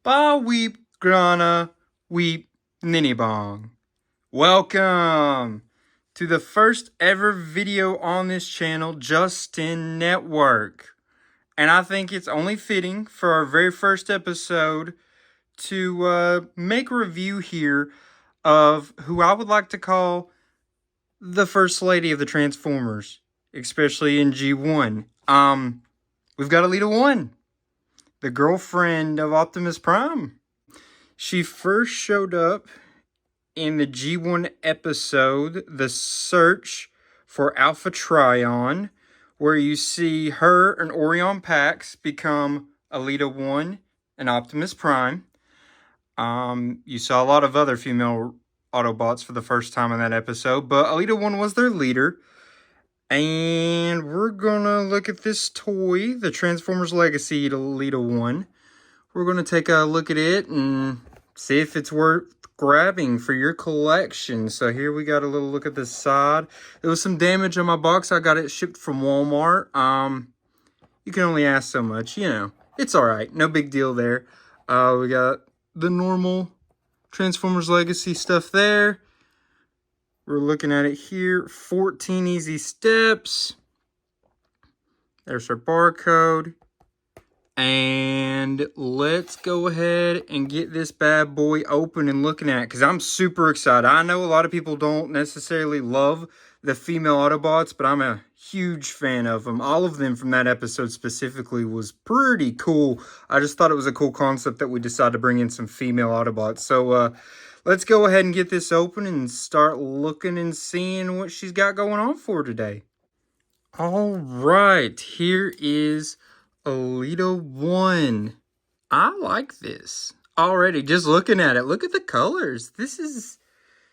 Ba weep grana weep ninny bong. Welcome to the first ever video on this channel, Justin Network. And I think it's only fitting for our very first episode to make a review here of who I would like to call the First Lady of the Transformers, especially in G1. We've got Elita-1, the girlfriend of Optimus Prime. She first showed up in the G1 episode, The Search for Alpha Trion, where you see her and Orion Pax become Elita-1 and Optimus Prime. You saw a lot of other female Autobots for the first time in that episode, but Elita-1 was their leader. And we're gonna look at this toy, the Transformers Legacy Elita-1. We're gonna take a look at it and see if it's worth grabbing for your collection. So here we got a little look at the side. There was some damage on my box. I got it shipped from Walmart. You can only ask so much, you know. It's alright, no big deal there. We got the normal Transformers Legacy stuff there. We're looking at it here. 14 easy steps. There's our barcode. And let's go ahead and get this bad boy open and looking at it, because I'm super excited. I know a lot of people don't necessarily love the female Autobots, but I'm a huge fan of them. All of them from that episode specifically was pretty cool. I just thought it was a cool concept that we decided to bring in some female Autobots. So let's go ahead and get this open and start looking and seeing what she's got going on for today. All right, here is Elita-1. I like this already. Just looking at it, look at the colors. This is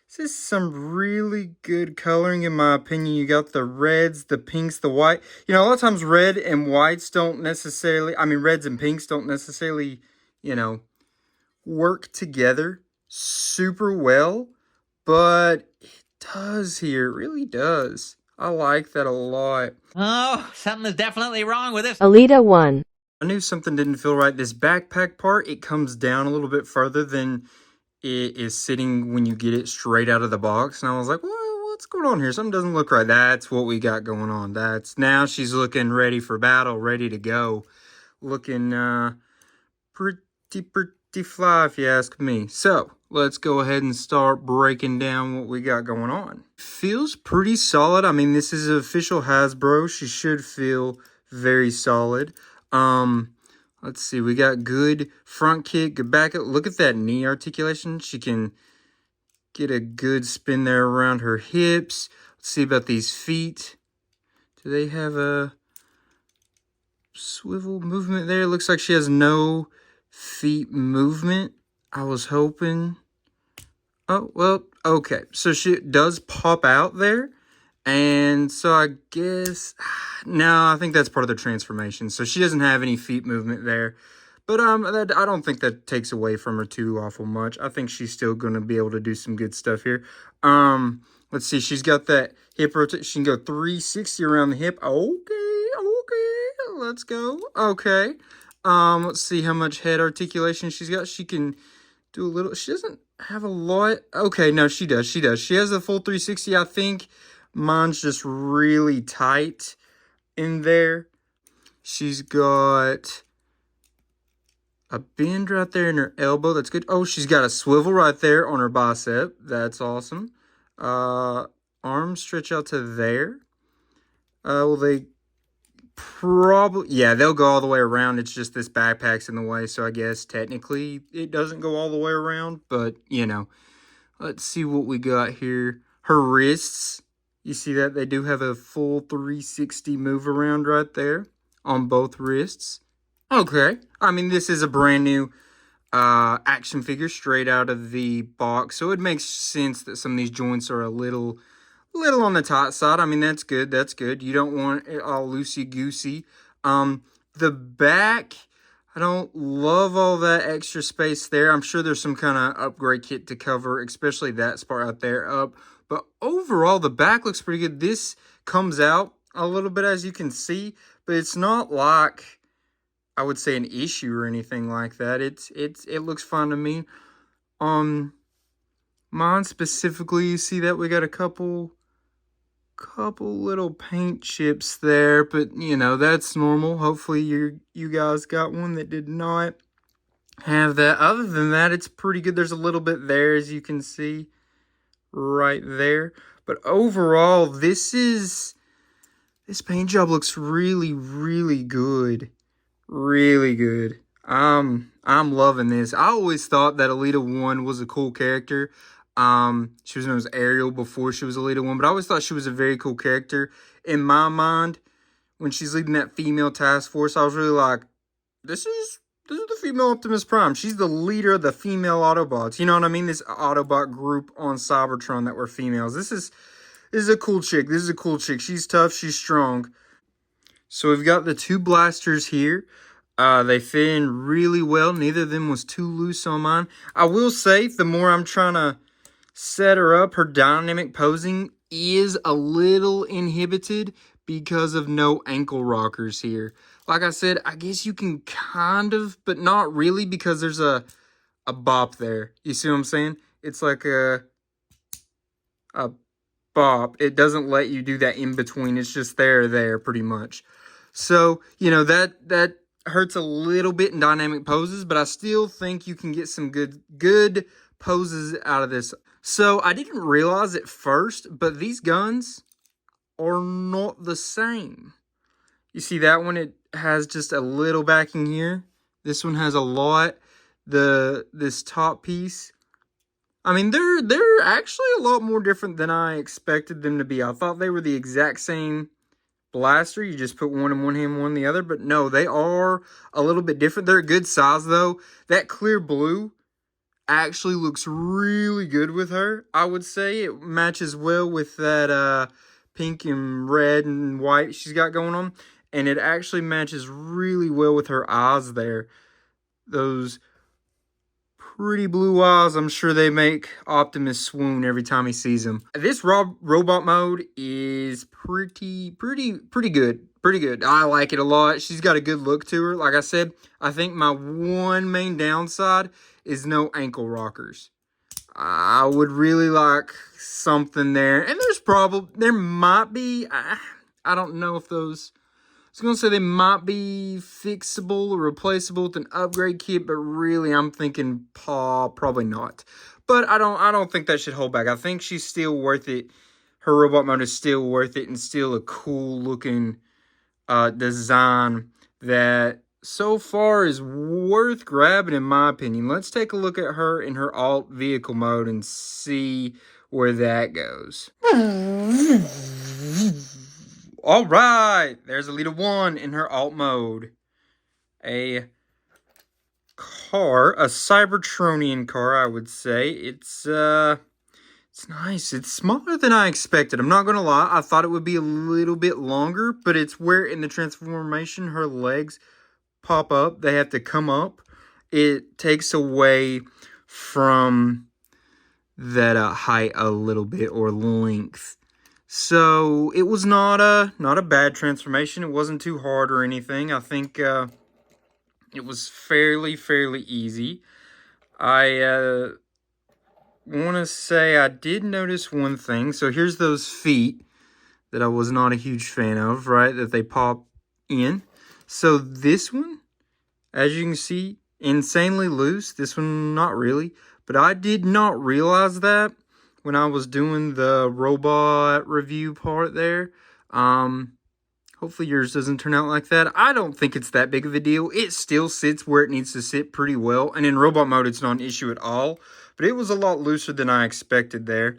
some really good coloring in my opinion. You got the reds, the pinks, the white. You know, a lot of times red and whites don't necessarily, reds and pinks don't necessarily, work together super well, but it does here. It really does. I like that a lot. Oh, something is definitely wrong with this. Elita-1. I knew something didn't feel right. This backpack part, it comes down a little bit further than it is sitting when you get it straight out of the box. And I was like, well, what's going on here? Something doesn't look right. That's what we got going on. Now she's looking ready for battle, ready to go. Looking pretty fly if you ask me. So let's go ahead and start breaking down what we got going on. Feels pretty solid. I mean, this is official Hasbro. She should feel very solid. Let's see. We got good front kick, good back. Look at that knee articulation. She can get a good spin there around her hips. Let's see about these feet. Do they have a swivel movement there? Looks like she has no feet movement. I was hoping. Oh, well, okay. So she does pop out there. And so I guess, no, I think that's part of the transformation. So she doesn't have any feet movement there. But I don't think that takes away from her too awful much. I think she's still going to be able to do some good stuff here. Let's see. She's got that hip rotation. She can go 360 around the hip. Okay. Let's go. Okay. Let's see how much head articulation she's got. She can do a little. She doesn't have a lot. Okay, no, she does. She has the full 360, I think. Mine's just really tight in there. She's got a bend right there in her elbow. That's good. Oh, she's got a swivel right there on her bicep. That's awesome. Arms stretch out to there. Well, they probably, yeah, they'll go all the way around. It's just this backpack's in the way, so I guess technically it doesn't go all the way around. But, let's see what we got here. Her wrists. You see that? They do have a full 360 move around right there on both wrists. Okay. This is a brand new action figure straight out of the box. So it makes sense that some of these joints are a little on the tight side. That's good. That's good. You don't want it all loosey-goosey. The back, I don't love all that extra space there. I'm sure there's some kind of upgrade kit to cover, especially that spot out there up. But overall, the back looks pretty good. This comes out a little bit, as you can see, but it's not like I would say, an issue or anything like that. It looks fine to me. Mine specifically, you see that we got a couple little paint chips there, but you know, that's normal. Hopefully you guys got one that did not have that. Other than that, it's pretty good. There's a little bit there, as you can see right there. But overall, this paint job looks really, really good. Really good. I'm loving this. I always thought that Elita-1 was a cool character. She was known as Ariel before she was Elita-1, but I always thought she was a very cool character. In my mind, when she's leading that female task force, I was really like, this is the female Optimus Prime. She's the leader of the female Autobots. You know what I mean? This Autobot group on Cybertron that were females. This is a cool chick. This is a cool chick. She's tough. She's strong. So we've got the two blasters here. They fit in really well. Neither of them was too loose on mine. I will say, the more I'm trying to set her up, her dynamic posing is a little inhibited because of no ankle rockers here. Like I said, I guess you can kind of, but not really, because there's a bop there. You see what I'm saying? It's like a bop. It doesn't let you do that in between. It's just there pretty much. So, you know, that hurts a little bit in dynamic poses, but I still think you can get some good poses out of this. So I didn't realize at first, but these guns are not the same. You see that one? It has just a little backing here. This one has a lot. This top piece, I mean, they're actually a lot more different than I expected them to be. I thought they were the exact same blaster. You just put one in one hand, one in the other. But no, they are a little bit different. They're a good size, though. That clear blue actually looks really good with her. I would say it matches well with that pink and red and white she's got going on. And it actually matches really well with her eyes there. Those pretty blue eyes. I'm sure they make Optimus swoon every time he sees them. This robot mode is pretty good. Pretty good. I like it a lot. She's got a good look to her. Like I said, I think my one main downside is no ankle rockers. I would really like something there. And there might be, I don't know if those, I was going to say they might be fixable or replaceable with an upgrade kit, but really I'm thinking probably not. But I don't think that should hold back. I think she's still worth it. Her robot mode is still worth it and still a cool looking design that so far is worth grabbing in my opinion. Let's take a look at her in her alt vehicle mode and see where that goes. All right, there's Elita-1 in her alt mode. A car, a Cybertronian car, I would say. It's nice. It's smaller than I expected. I'm not gonna lie. I thought it would be a little bit longer, but it's where in the transformation her legs pop up. They have to come up. It takes away from that height a little bit, or length. So it was not a bad transformation. It wasn't too hard or anything. I think it was fairly easy. I want to say I did notice one thing. So here's those feet that I was not a huge fan of, right? That they pop in. So this one, as you can see, insanely loose. This one, not really. But I did not realize that when I was doing the robot review part there. Hopefully yours doesn't turn out like that. I don't think it's that big of a deal. It still sits where it needs to sit pretty well. And in robot mode, it's not an issue at all. But it was a lot looser than I expected there.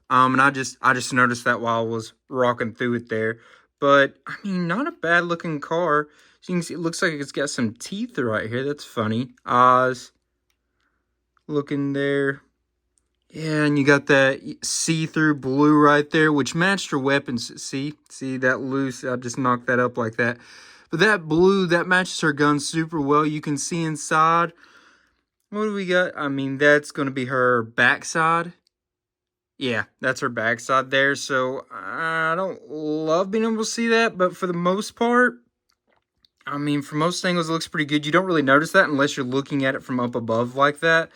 And I just noticed that while I was rocking through it there. But, I mean, not a bad looking car. So you can see it looks like it's got some teeth right here. That's funny. Eyes. Looking there. Yeah, and you got that see-through blue right there, which matched her weapons. See that loose? I just knocked that up like that. But that blue, that matches her gun super well. You can see inside. What do we got? I mean, that's going to be her backside. Yeah, that's her backside there. So, I don't love being able to see that. But for the most part, I mean, from most angles, it looks pretty good. You don't really notice that unless you're looking at it from up above like that.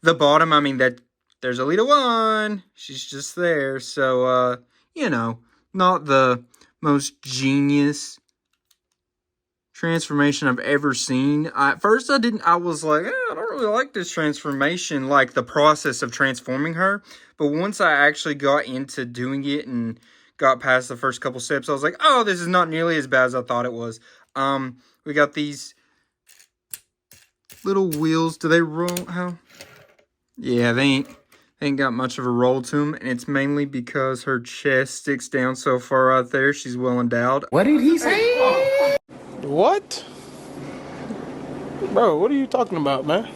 The bottom, I mean, there's Elita-1. She's just there. So, you know, not the most genius transformation I've ever seen. At first, I was like, I don't really like this transformation, like the process of transforming her. But once I actually got into doing it and got past the first couple steps, I was like, oh, this is not nearly as bad as I thought it was. We got these little wheels. Do they roll? How? Yeah, they ain't got much of a roll to them, and it's mainly because her chest sticks down so far out there. She's well endowed. What did he say? What? Bro, what are you talking about, man?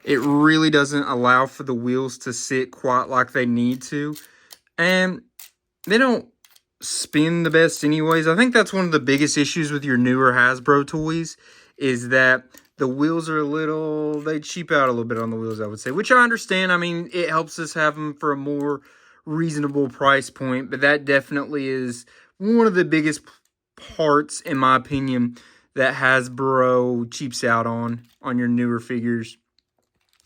It really doesn't allow for the wheels to sit quite like they need to, and they don't spin the best anyways. I think that's one of the biggest issues with your newer Hasbro toys, is that the wheels are they cheap out a little bit on the wheels, I would say, which I understand. I mean, it helps us have them for a more reasonable price point, but that definitely is one of the biggest parts, in my opinion, that Hasbro cheaps out on your newer figures,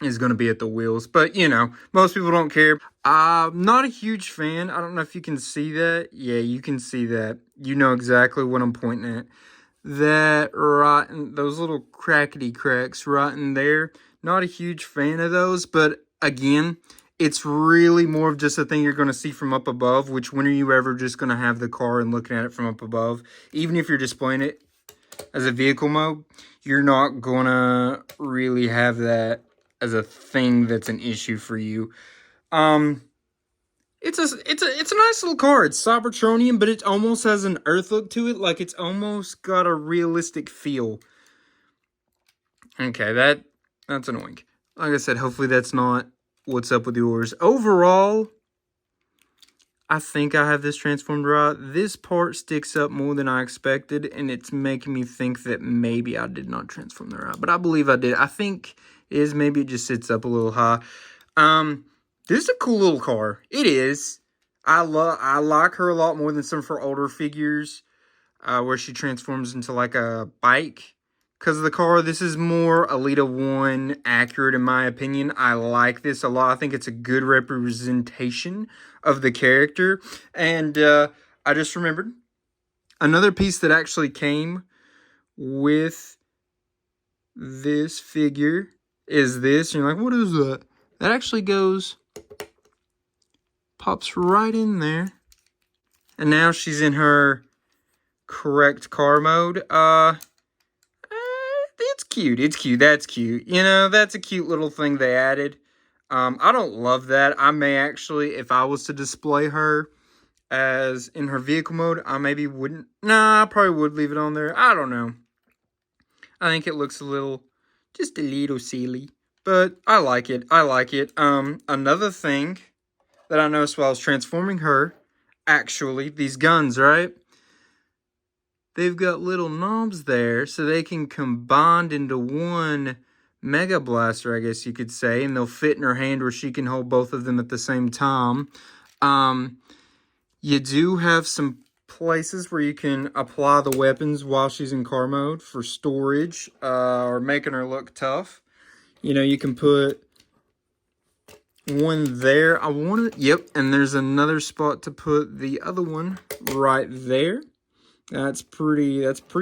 is going to be at the wheels. But, you know, most people don't care. I'm not a huge fan. I don't know if you can see that. Yeah, you can see that. You know exactly what I'm pointing at. That right in those little crackety cracks right in there. Not a huge fan of those, but again, it's really more of just a thing you're going to see from up above, which when are you ever just going to have the car and looking at it from up above? Even if you're displaying it as a vehicle mode, you're not going to really have that as a thing that's an issue for you. It's a nice little car. It's Cybertronian, but it almost has an Earth look to it. Like, it's almost got a realistic feel. Okay, that's annoying. Like I said, hopefully that's not what's up with yours. Overall, I think I have this transformed right. This part sticks up more than I expected, and it's making me think that maybe I did not transform the right. But I believe I did. I think it is. Maybe it just sits up a little high. This is a cool little car. It is. I like her a lot more than some of her older figures, where she transforms into like a bike. Because of the car, this is more Elita-1 accurate in my opinion. I like this a lot. I think it's a good representation of the character. And I just remembered another piece that actually came with this figure is this. And you're like, what is that? That actually pops right in there. And now she's in her correct car mode. It's cute. It's cute. That's cute. You know, that's a cute little thing they added. I don't love that. I may actually, if I was to display her as in her vehicle mode, I maybe wouldn't. Nah, I probably would leave it on there. I don't know. I think it looks just a little silly. But I like it. I like it. Another thing that I noticed while I was transforming her, actually, these guns, right? They've got little knobs there, so they can combine into one Mega Blaster, I guess you could say, and they'll fit in her hand where she can hold both of them at the same time. You do have some places where you can apply the weapons while she's in car mode for storage, or making her look tough. You know, you can put one there. Yep, and there's another spot to put the other one right there. That's pretty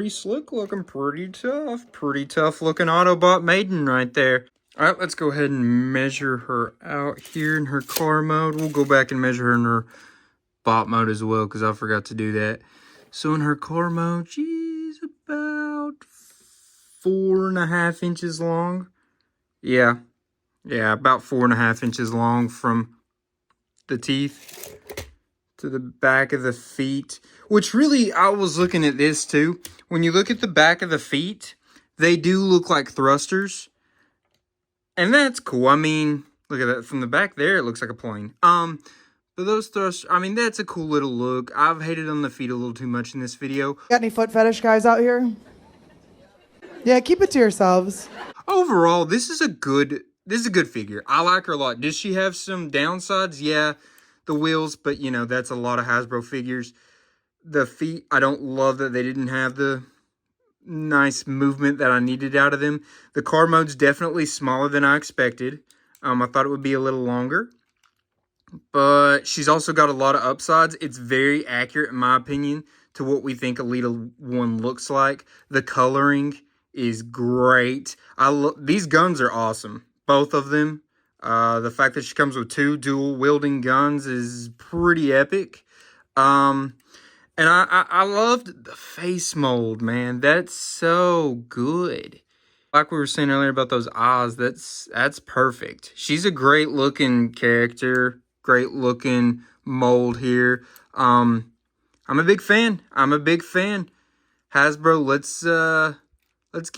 slick looking, pretty tough looking Autobot maiden right there. All right, let's go ahead and measure her out here in her car mode. We'll go back and measure her in her bot mode as well, because I forgot to do that. So in her car mode, she's about 4.5 inches long. Yeah, about 4.5 inches long from the teeth to the back of the feet. Which really, I was looking at this too. When you look at the back of the feet, they do look like thrusters. And that's cool. I mean, look at that. From the back there, it looks like a plane. But those thrusters, I mean, that's a cool little look. I've hated on the feet a little too much in this video. Got any foot fetish guys out here? Yeah, keep it to yourselves. Overall, this is a good figure. I like her a lot. Does she have some downsides? Yeah, the wheels, but you know, that's a lot of Hasbro figures. The feet, I don't love that they didn't have the nice movement that I needed out of them. The car mode's definitely smaller than I expected. I thought it would be a little longer. But she's also got a lot of upsides. It's very accurate, in my opinion, to what we think Elita-1 looks like. The coloring is great. These guns are awesome. Both of them. The fact that she comes with 2 dual wielding guns is pretty epic. And I loved the face mold, man. That's so good. Like we were saying earlier about those eyes, that's perfect. She's a great looking character, great looking mold here. I'm a big fan. I'm a big fan. Hasbro, let's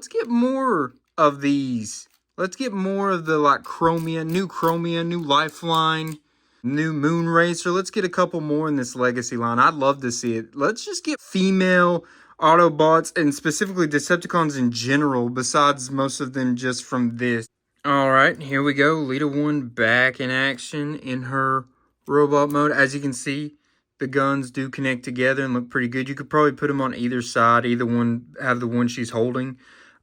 get more of these. Let's get more of the like Chromia, new Lifeline, new Moonracer. Let's get a couple more in this Legacy line. I'd love to see it. Let's just get female Autobots and specifically Decepticons in general, besides most of them just from this. Alright, here we go. Elita-1 back in action in her robot mode. As you can see, the guns do connect together and look pretty good. You could probably put them on either side. Either one have the one she's holding.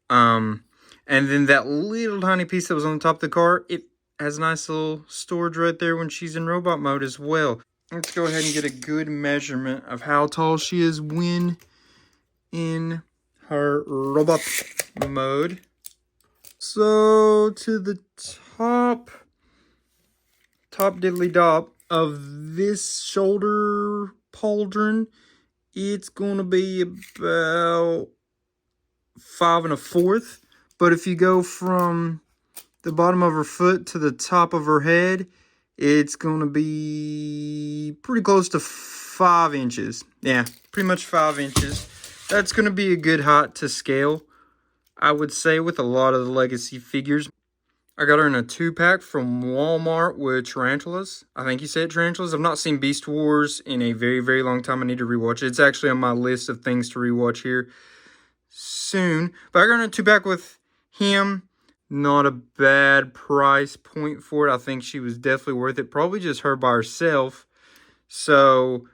And then that little tiny piece that was on the top of the car, it has a nice little storage right there when she's in robot mode as well. Let's go ahead and get a good measurement of how tall she is when in her robot mode. So to the top diddly dop of this shoulder pauldron, it's gonna be about 5 1/4. But if you go from the bottom of her foot to the top of her head, it's gonna be pretty close to 5 inches. Yeah, pretty much 5 inches. That's going to be a good height to scale, I would say, with a lot of the Legacy figures. I got her in a 2-pack from Walmart with Tarantulas. I think you said Tarantulas. I've not seen Beast Wars in a very, very long time. I need to rewatch it. It's actually on my list of things to rewatch here soon. But I got her in a 2-pack with him. Not a bad price point for it. I think she was definitely worth it. Probably just her by herself. So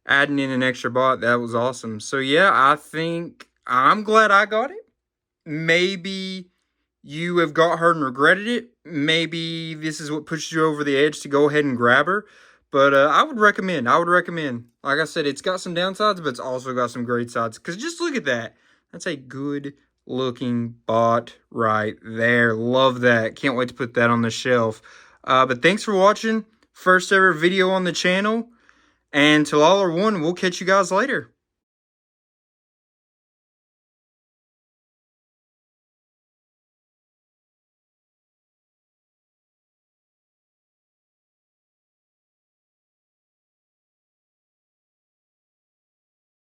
adding in an extra bot, that was awesome. So yeah, I think I'm glad I got it. Maybe you have got her and regretted it. Maybe this is what pushes you over the edge to go ahead and grab her. But I would recommend. Like I said, it's got some downsides, but it's also got some great sides. Because just look at that. That's a good looking bot right there. Love that. Can't wait to put that on the shelf. But thanks for watching. First ever video on the channel. And till all are one, we'll catch you guys later.